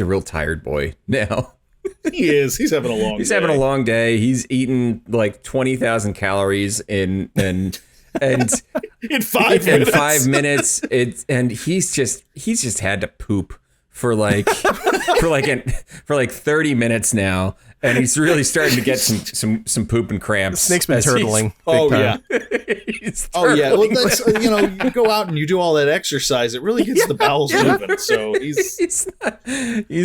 real tired boy now.
He is. He's having a long day.
He's having a long day. He's eaten like 20,000 calories in
5 minutes.
In 5 minutes. And he's just had to poop for like 30 minutes now. And he's really starting to get some poop and cramps.
Snake's been turtling.
Oh yeah.
Oh
yeah. Well, that's you go out and you do all that exercise. It really gets the bowels moving. So he's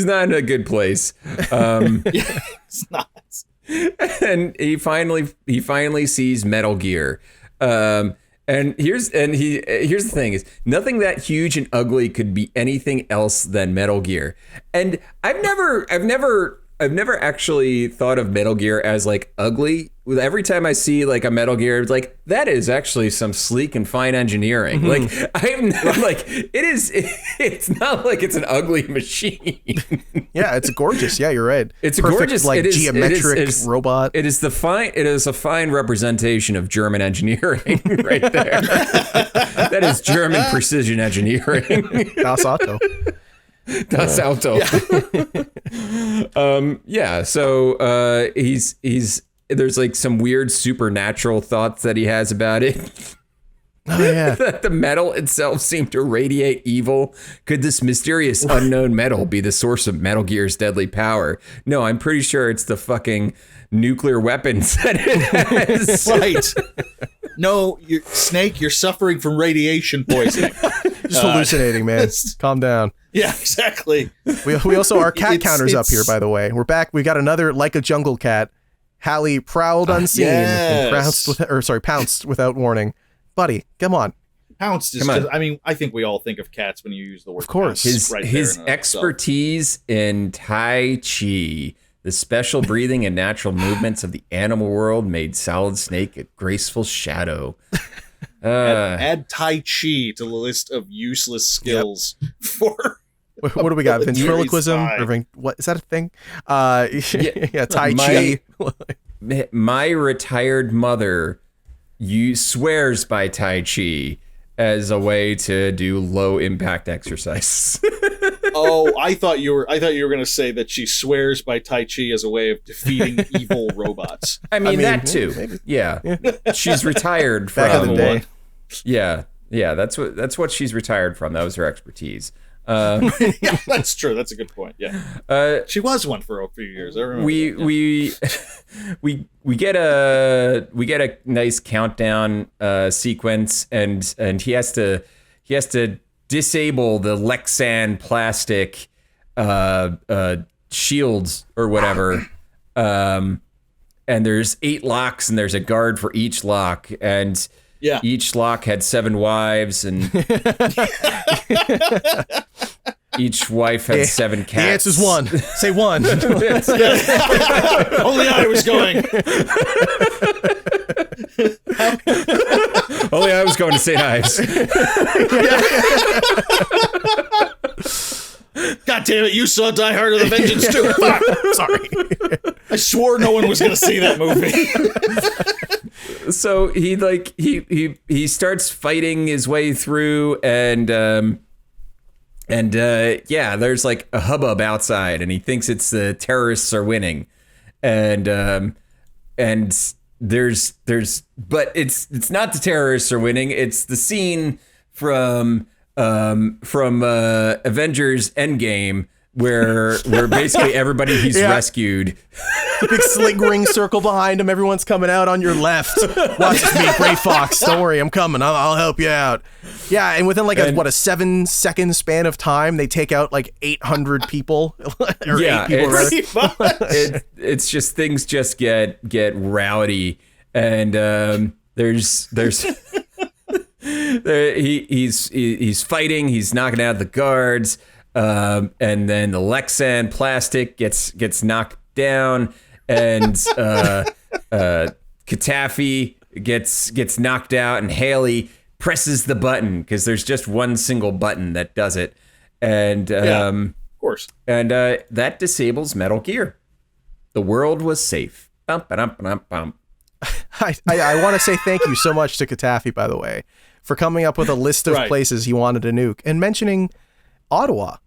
not in a good place.
It's not.
And he finally sees Metal Gear. And here's the thing is nothing that huge and ugly could be anything else than Metal Gear. And I've never actually thought of Metal Gear as like ugly. Every time I see like a Metal Gear, it's like that is actually some sleek and fine engineering.
Mm-hmm.
It's not like it's an ugly machine.
Yeah, it's gorgeous. Yeah, you're right.
It's
perfect,
gorgeous,
like geometric robot.
It is a fine representation of German engineering right there. That is German precision engineering.
Das Auto.
Das Auto.
Yeah.
So he's there's like some weird supernatural thoughts that he has about it.
Oh yeah.
That the metal itself seemed to radiate evil. Could this mysterious unknown metal be the source of Metal Gear's deadly power? No, I'm pretty sure it's the fucking nuclear weapons that it has.
Right. No, Snake, you're suffering from radiation poisoning.
Just hallucinating, man. Calm down.
Yeah, exactly.
We also, our cat counter's up here, by the way. We're back. We got another Like a Jungle Cat. Halley prowled unseen and pounced without warning. Buddy, come on.
Pounced is just, I mean, I think we all think of cats when you use the word.
Of course.
His expertise in Tai Chi, the special breathing and natural movements of the animal world made Solid Snake a graceful shadow.
Add Tai Chi to the list of useless skills for...
What do we got? Ventriloquism? What is that a thing? Tai Chi.
My retired mother swears by Tai Chi as a way to do low impact exercise.
Oh, I thought you were going to say that she swears by Tai Chi as a way of defeating evil robots.
I mean that too. Maybe. Yeah. She's retired from
back in the day.
Yeah, that's what she's retired from. That was her expertise.
Yeah, that's true. That's a good point. Yeah, she was one for a few years. I remember.
We get a nice countdown sequence, and he has to disable the Lexan plastic shields or whatever. And there's 8 locks, and there's a guard for each lock, and each lock had 7 wives, and each wife had 7 cats.
The answer's 1. Say 1.
Only I was going.
Only I was going to St. Ives.
God damn it, you saw Die Hard with a Vengeance too. Fuck. Sorry. I swore no one was going to see that movie.
So he starts fighting his way through, and there's like a hubbub outside, and he thinks it's the terrorists are winning, and there's but it's not the terrorists are winning. It's the scene from Avengers Endgame where basically everybody he's rescued.
The big sling ring circle behind him. Everyone's coming out on your left. Watch me, Gray Fox. Don't worry, I'm coming. I'll help you out. Yeah, and within like a 7-second span of time, they take out like 800 people. Or 8 people.
It's just things just get rowdy, and there's he's fighting. He's knocking out the guards. And then the Lexan plastic gets knocked down, and Katafi gets knocked out, and Haley presses the button because there's just one single button that does it, and
of course,
and that disables Metal Gear. The world was safe. Bum, ba-dum, ba-dum, bum.
I want to say thank you so much to Katafi, by the way, for coming up with a list of places he wanted to nuke and mentioning Ottawa.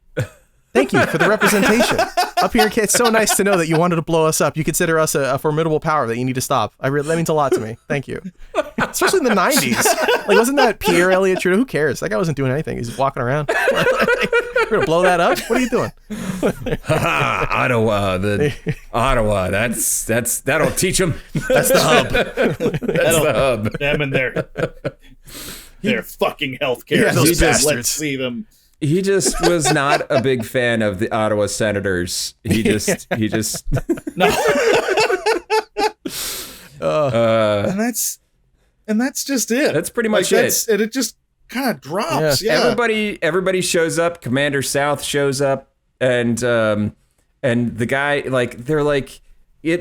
Thank you for the representation. Up here, it's so nice to know that you wanted to blow us up. You consider us a formidable power that you need to stop. That means a lot to me. Thank you. Especially in the 90s. Like, wasn't that Pierre Elliott Trudeau? Who cares? That guy wasn't doing anything. He's walking around. We're going to blow that up? What are you doing?
Ottawa. Ottawa. That'll teach him.
That's the hub.
That's the hub.
Them and their fucking healthcare.
Yeah, those bastards.
Let's see them.
He just was not a big fan of the Ottawa Senators. He just
no. And that's just it.
That's pretty much it.
And it just kind of drops. Yeah.
Everybody shows up. Commander South shows up, and the guy, like, they're like,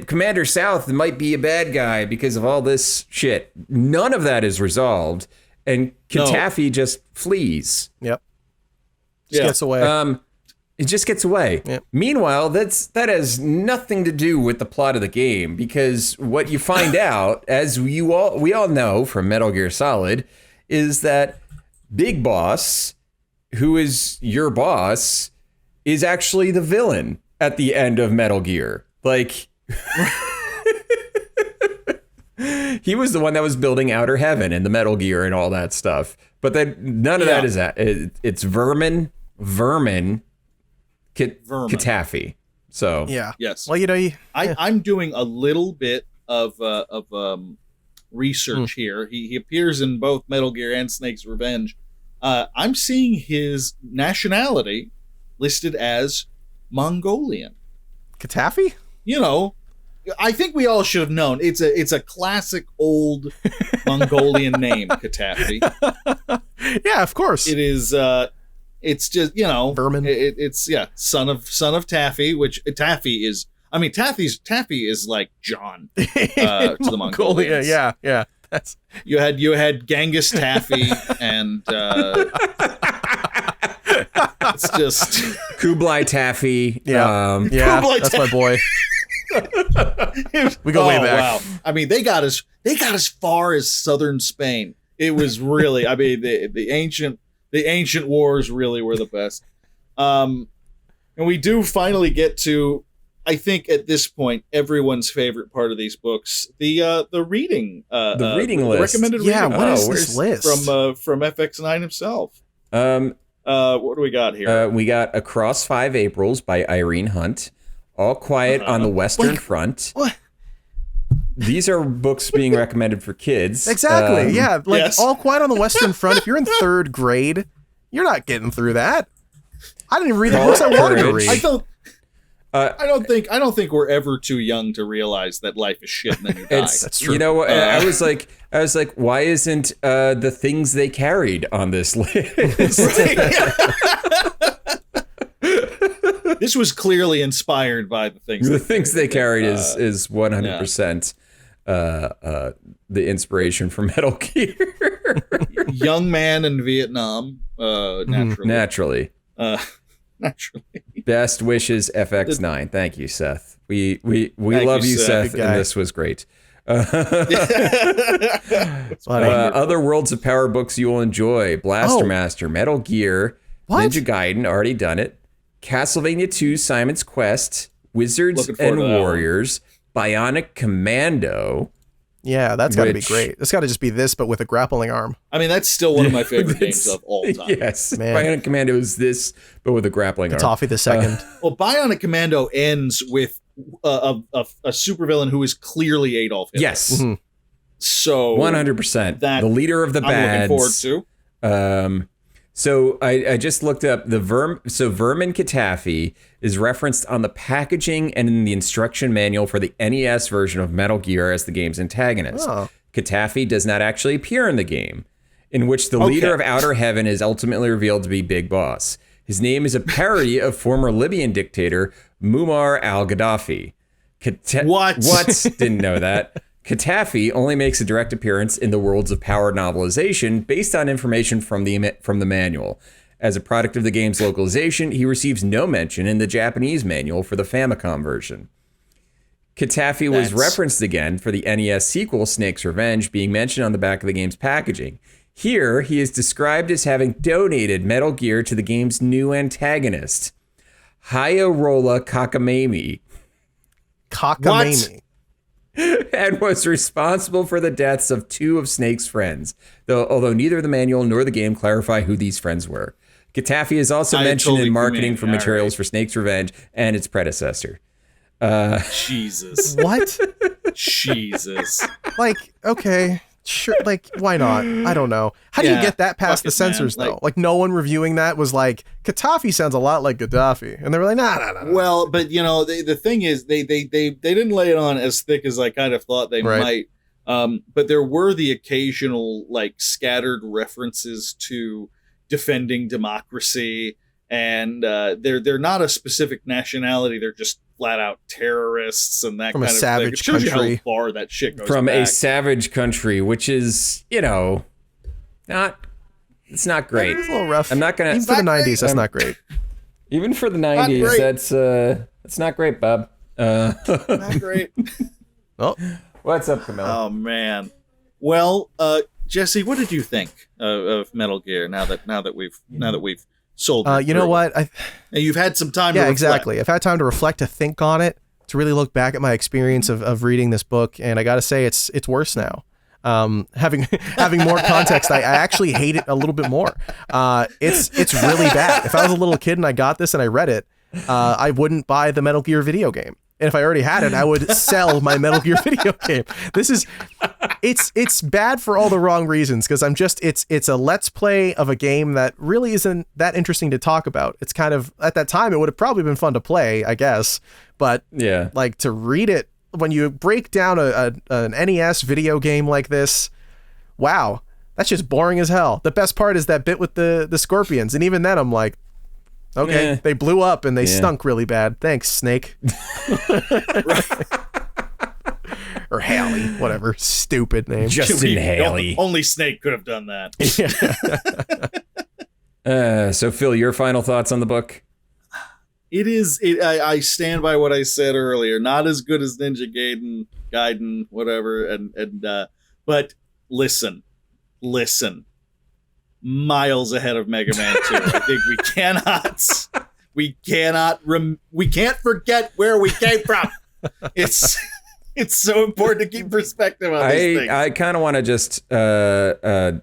Commander South might be a bad guy because of all this shit. None of that is resolved, and Katafi just flees.
Yep. Gets away.
It just gets away.
Yep.
Meanwhile, that has nothing to do with the plot of the game, because what you find out, as we all know from Metal Gear Solid, is that Big Boss, who is your boss, is actually the villain at the end of Metal Gear. Like, he was the one that was building Outer Heaven and the Metal Gear and all that stuff. But then none of that is that. It's Vermin Katafi. So
yes.
Well,
I'm doing a little bit of research here. He appears in both Metal Gear and Snake's Revenge. I'm seeing his nationality listed as Mongolian.
Katafi?
You know, I think we all should have known. It's a classic old Mongolian name, Katafi.
Yeah, of course.
It is. It's just,
Vermin.
It's son of Taffy, which Taffy is. I mean, Taffy is like John to the Mongolians.
Yeah. That's
you had Genghis Taffy, and it's just
Kublai Taffy.
Yeah,
Kublai
that's my boy. We go way back.
Wow. I mean, they got as far as southern Spain. It was really, I mean, the ancient wars really were the best. And we do finally get to, I think at this point, everyone's favorite part of these books, the reading,
the reading list,
recommended reading.
Yeah, what is this list
from FX9 himself? What do we got here?
We got Across 5 Aprils by Irene Hunt. All Quiet on the Western Front.
What?
These are books being recommended for kids.
Exactly. All Quiet on the Western Front. If you're in 3rd grade, you're not getting through that. I didn't even read the books I wanted to read.
I don't think we're ever too young to realize that life is shit and then you die.
That's true.
You know what? I was like, why isn't the Things They Carried on this list?
This was clearly inspired by the things.
The Things They Carried is 100% the inspiration for Metal Gear.
Young man in Vietnam, naturally. Naturally.
Best wishes, FX9. Thank you, Seth. We love you, Seth, and this was great. Other Worlds of Power books you will enjoy: Blaster Master, Metal Gear, Ninja Gaiden, already done it. Castlevania 2, Simon's Quest, Wizards and Warriors, Bionic Commando.
Yeah, that's got to be great. It's got to just be this, but with a grappling arm.
I mean, that's still one of my favorite games of all time.
Yes, man. Bionic Commando is this, but with a grappling arm.
Toffee the second.
Well, Bionic Commando ends with a supervillain who is clearly Adolf Hitler.
Yes.
Mm-hmm.
So 100%. The leader of the bads.
I'm looking forward to.
So I just looked up the Vermin Katafi is referenced on the packaging and in the instruction manual for the NES version of Metal Gear as the game's antagonist.
Oh.
Katafi does not actually appear in the game, in which the leader of Outer Heaven is ultimately revealed to be Big Boss. His name is a parody of former Libyan dictator Muammar al-Gaddafi.
What?
Didn't know that. Katafi only makes a direct appearance in the Worlds of Power novelization based on information from the manual. As a product of the game's localization, he receives no mention in the Japanese manual for the Famicom version. Katafi was referenced again for the NES sequel Snake's Revenge, being mentioned on the back of the game's packaging. Here, he is described as having donated Metal Gear to the game's new antagonist, Hayorola Kakamami.
Kakamami.
And was responsible for the deaths of 2 of Snake's friends, although neither the manual nor the game clarify who these friends were. Katafi is also mentioned in marketing for materials for Snake's Revenge and its predecessor.
Jesus.
What?
Jesus.
Like, okay, sure. Like, why not? I don't know. How do you get that past the censors, though? Like, no one reviewing that was like, Katafi sounds a lot like Gaddafi. And they were like, nah.
Well, but, the thing is, they didn't lay it on as thick as I kind of thought they might. But there were the occasional, scattered references to defending democracy. And they're not a specific nationality. They're just flat out terrorists and that
from
kind
a
of
savage
thing. It shows
country.
you how far that shit goes
from
back.
a savage country, which is, it's not great.
It's a little rough.
I'm not gonna.
Even for the 90s, that's not great.
Even for the 90s, that's not great, Bob.
Not great.
Oh,
what's up, Camilla?
Oh man. Well, Jesse, what did you think of Metal Gear now that we've sold it?
You know what?
You've had some time to
reflect.
Exactly.
I've had time to reflect, to think on it, to really look back at my experience of reading this book, and I got to say it's worse now. Having more context, I actually hate it a little bit more. It's really bad. If I was a little kid and I got this and I read it, I wouldn't buy the Metal Gear video game. And if I already had it, I would sell my Metal Gear video game. It's bad for all the wrong reasons, because it's a let's play of a game that really isn't that interesting to talk about. It's kind of, at that time, it would have probably been fun to play, I guess. But to read it, when you break down an NES video game like this, wow, that's just boring as hell. The best part is that bit with the scorpions. And even then I'm like, okay, they blew up and they stunk really bad. Thanks, Snake. Or Halley, whatever. Stupid name.
Justin Halley.
Only Snake could have done that.
So, Phil, your final thoughts on the book?
I stand by what I said earlier. Not as good as Ninja Gaiden, whatever. But listen. Miles ahead of Mega Man 2. I think we can't forget where we came from. It's so important to keep perspective on these things.
I kind of want to just I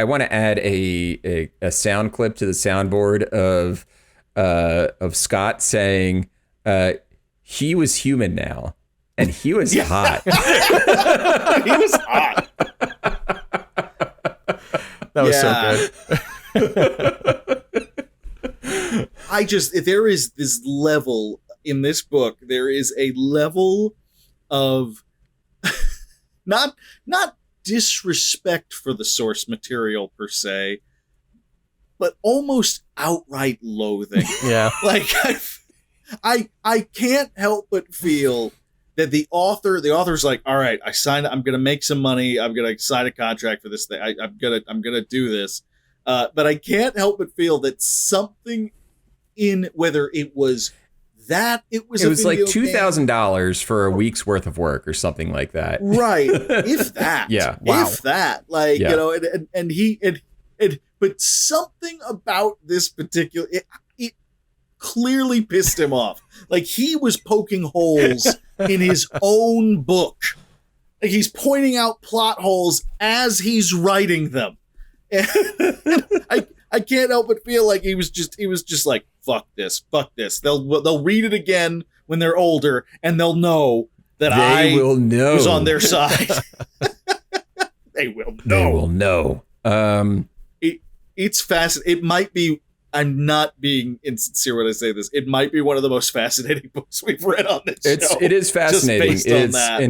want to add a sound clip to the soundboard of Scott saying he was human now, and he was hot.
He was hot.
That was so good.
There is this level in this book. There is a level of not disrespect for the source material per se, but almost outright loathing.
Yeah.
I can't help but feel that the author's like, all right, I'm going to make some money. I'm going to sign a contract for this thing. I'm going to do this. But I can't help but feel that something in, whether it was it was
like $2,000 for a week's worth of work or something like that.
Right. If that.
Yeah.
Wow.
If that. Like,
Yeah.
you know, but something about this particular, it clearly pissed him off. Like, he was poking holes in his own book. Like, he's pointing out plot holes as he's writing them. And I can't help but feel like he was just like, fuck this. They'll read it again when they're older, and they'll know that I was on their side. They will know. It's fascinating. It might be. I'm not being insincere when I say this. It might be one of the most fascinating books we've read on this show.
It is fascinating.
Just based on that.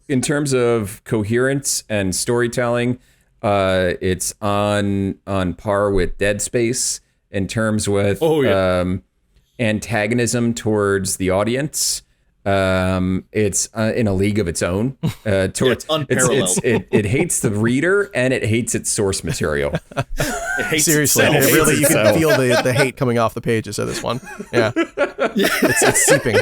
In terms of coherence and storytelling, it's on par with Dead Space in terms with antagonism towards the audience. It's in a league of its own.
It's unparalleled.
It hates the reader and it hates its source material.
It hates
Seriously,
itself.
it really, you can feel the hate coming off the pages of this one. Yeah, it's seeping.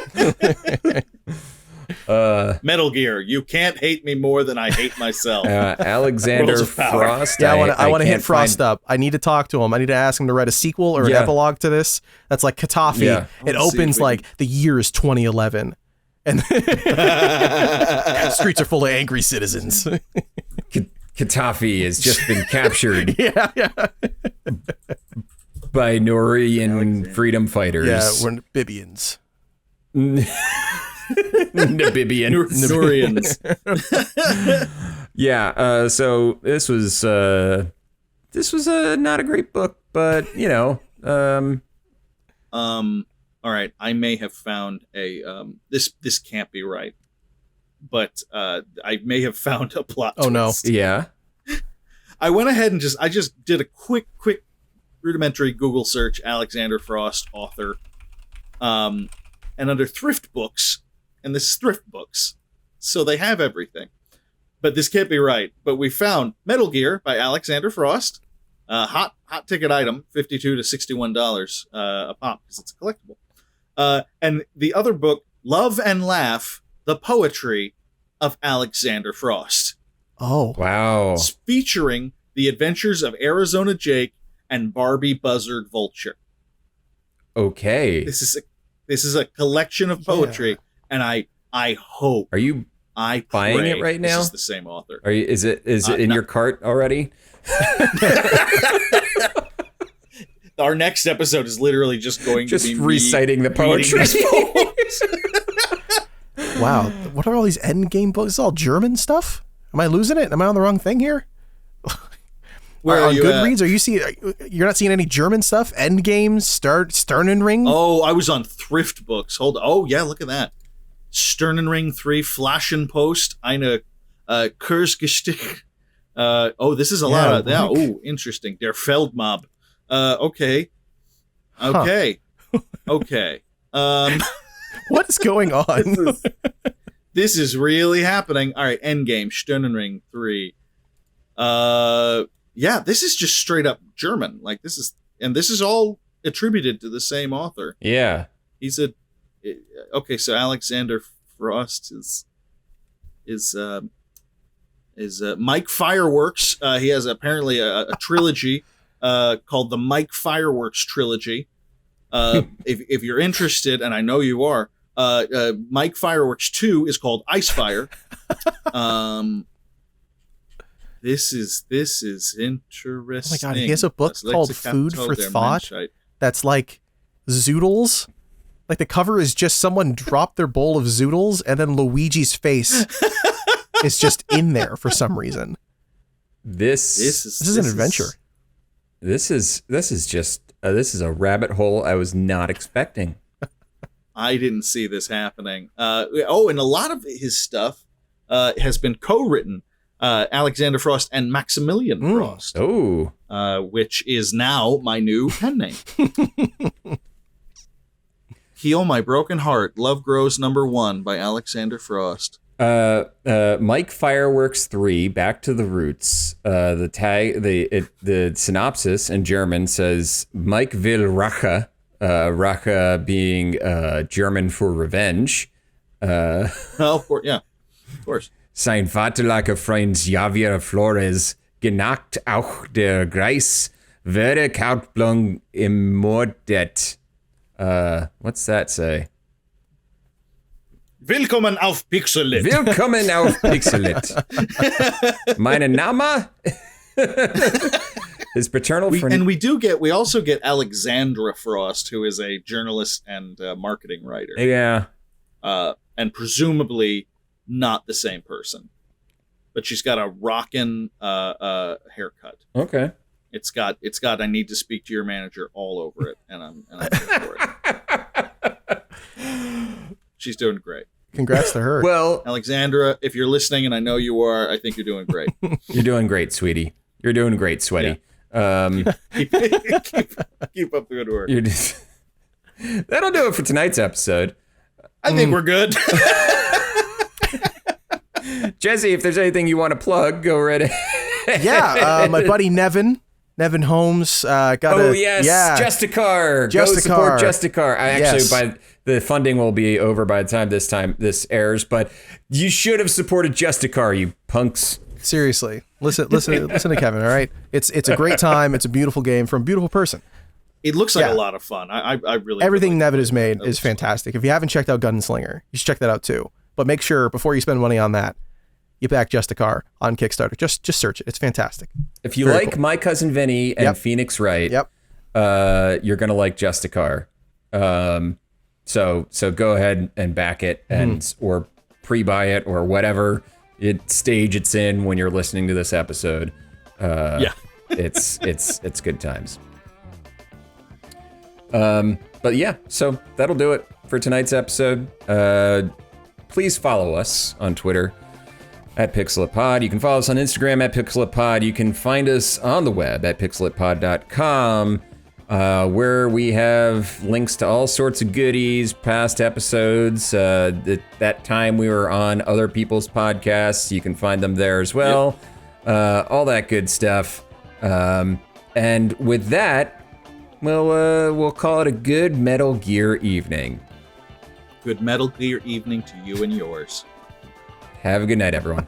Metal Gear, you can't hate me more than I hate myself.
Alexander Frost.
Yeah, I want to hit Frost up. I need to talk to him. I need to ask him to write a sequel or an epilogue to this. That's like Katafi.
Yeah.
It opens like the year is 2011. And streets are full of angry citizens.
Katafi has just been captured
yeah.
by Norian freedom fighters.
Yeah, we're Bibians.
Norians. Yeah, so this was not a great book, but you know,
all right, I may have found a this can't be right, but I may have found a plot twist.
Oh no!
Yeah,
I went ahead and I just did a quick rudimentary Google search, Alexander Frost author, and under thrift books, and this is thrift books, so they have everything, but this can't be right. But we found Metal Gear by Alexander Frost, hot ticket item, $52 to $61 a pop because it's a collectible. And the other book, Love and Laugh, The Poetry of Alexander Frost.
Oh.
Wow.
It's featuring the adventures of Arizona Jake and Barbie Buzzard Vulture.
Okay.
This is a collection of poetry, and I hope.
Are you buying it right now?
This is the same author.
Are you? Is it in your cart already?
Our next episode is literally just going to be
reciting the poetry.
Wow, what are all these endgame books? Is all German stuff? Am I losing it? Am I on the wrong thing here?
Where are
on
you
Goodreads? You're not seeing any German stuff? Endgames, Sternenring?
Oh, I was on Thrift Books. Hold on. Oh yeah, look at that. Sternenring 3, Flaschenpost, eine Kurzgeschichte. This is a lot of that. Oh, interesting. Der Feldmob. Okay. Okay.
What is going on?
This is really happening. All right, Endgame, Sternenring 3. Yeah, this is just straight up German. Like this is all attributed to the same author.
Yeah.
So Alexander Frost is Mike Fireworks. He has apparently a trilogy called the Mike Fireworks trilogy. If you're interested, and I know you are, Mike Fireworks 2 is called Ice Fire. This is interesting.
Oh my god, he has a book called Food for Thought that's like zoodles. Like the cover is just someone dropped their bowl of zoodles and then Luigi's face is just in there for some reason.
This
is an adventure.
This is a rabbit hole I was not expecting.
I didn't see this happening. And a lot of his stuff has been co-written. Alexander Frost and Maximilian Frost.
Oh.
Which is now my new pen name. Heal My Broken Heart, Love Grows #1 by Alexander Frost.
Mike Fireworks 3, Back to the Roots. The synopsis in German says Mike will Rache Rache being German for revenge.
Of course, yeah, of course.
Sein vaterlicher Freund Javier Flores genagt auch der Greis werde Kautblung immordet. What's that say?
Willkommen auf PixelLit.
Willkommen auf PixelLit. Meine Name? His paternal friend.
And we also get Alexandra Frost, who is a journalist and marketing writer.
Yeah.
And presumably not the same person. But she's got a rockin' haircut.
Okay.
It's got I need to speak to your manager all over it, and I'm here for it. She's doing great.
Congrats to her.
Well,
Alexandra, if you're listening, and I know you are, I think you're doing great.
You're doing great, sweetie. You're doing great, sweaty.
Yeah. Keep up the good work.
That'll do it for tonight's episode.
I think we're good.
Jesse, if there's anything you want to plug, go right ahead.
Yeah, my buddy Nevin Holmes got
Justicar. Go support Justicar. Actually, the funding will be over by the time this airs, but you should have supported Justicar, you punks.
Seriously, listen to Kevin. All right, it's a great time. It's a beautiful game from a beautiful person.
It looks like a lot of fun. I really
everything
really
Nevin has made is fantastic. If you haven't checked out Gunslinger, you should check that out too. But make sure before you spend money on that, you back Justicar on Kickstarter. Just search it. It's fantastic.
If you like cool. My Cousin Vinny and Phoenix Wright, you're gonna like Justicar. So go ahead and back it or pre-buy it or whatever stage it's in when you're listening to this episode. It's good times. But yeah, so that'll do it for tonight's episode. Please follow us on Twitter at PixelLitPod. You can follow us on Instagram at PixelLitPod. You can find us on the web at PixelLitPod.com, where we have links to all sorts of goodies, past episodes. That time we were on other people's podcasts, you can find them there as well. All that good stuff. And with that, we'll call it a good Metal Gear evening.
Good Metal Gear evening to you and yours.
Have a good night, everyone.